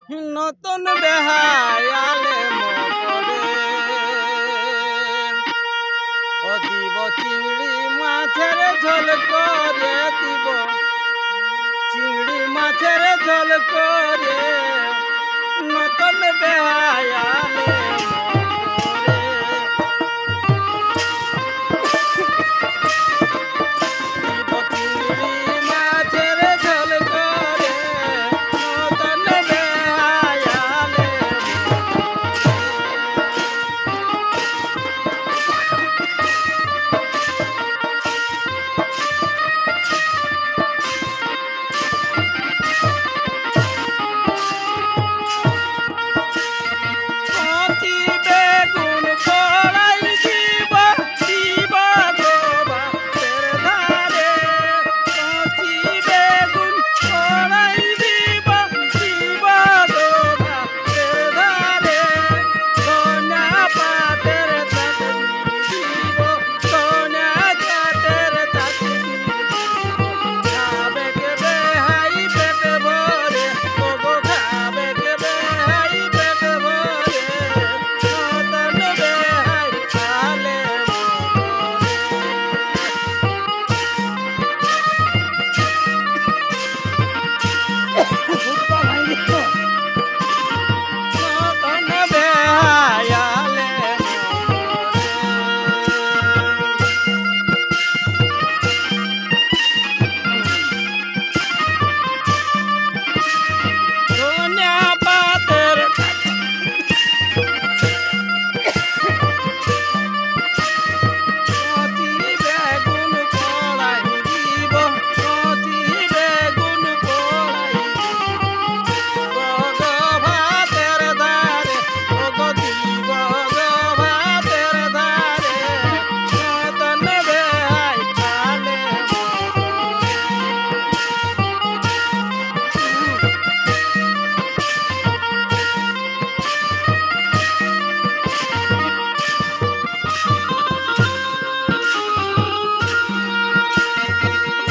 নতুন বেহায়ালে মকরে ও দিব চিংড়ি মাছের ঝোল করে দিব চিংড়ি মাছের ঝোল করে নতুন বেহায়ালে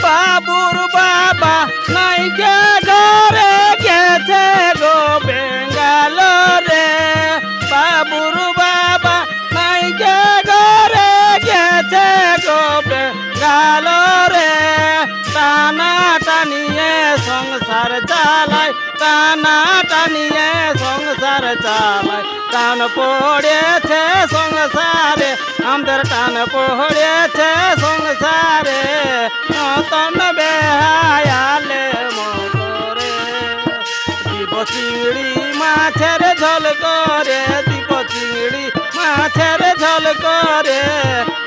বাবুর বাবা নাই গে ঘরে গেছে গো বেঙ্গালোরে বাবুর বাবা নাই গে ঘরে গেছে গো বেঙ্গালোরে টানা টানিয়ে সংসার চালায় টানা টানিয়ে সংসার চালায় টান পড়েছে সংসারে আমাদের টান পড়েছে সংসারে নতুন বেহায়ালে মকরে দিব চিংড়ি মাছের ঝোল করে দিব চিংড়ি মাছের ঝোল করে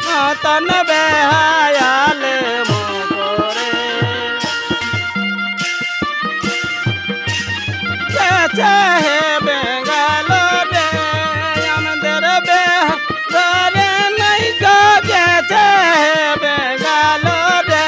নতুন বেহায়ালে মকরে গেছে হে বেঙ্গালোরে আমাদের বেহারে নাই গো গেছে হে বেঙ্গালোরে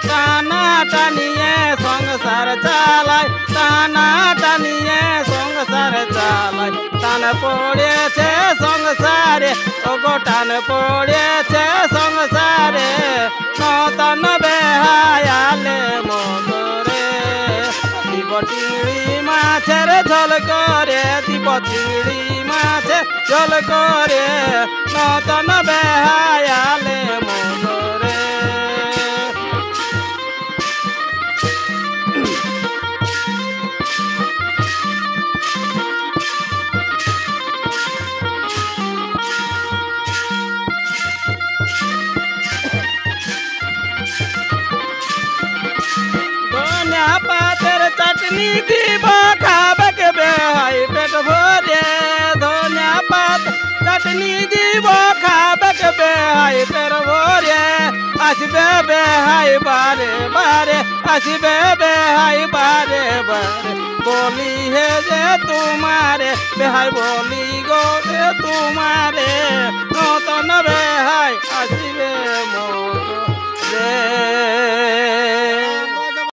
টানা টানিয়ে সংসার চালায় টানা টানিয়ে সংসার চালায় টান পড়েছে সংসারে ও গো টান পড়েছে সংসারে নতুন বেহায়ালে মকরে দিব চিংড়ি মাছের ঝোল করে দিব চিংড়ি মাছের ঝোল করে নতুন বেহায়ালে মকরে ধনিয়া পাতের চাটনি দিব খাবে কে বেহাই পেট ভরে ধনিয়া পাত চাটনি দিব খাবে কে বেহাই পেট ভরে আসবে বেহাই বারে বারে আসবে বেহাই বারে বারে বলি হে যে তোমারে বেহাই বলি গো হে তোমারে নতুন বেহাই আসবে মো রে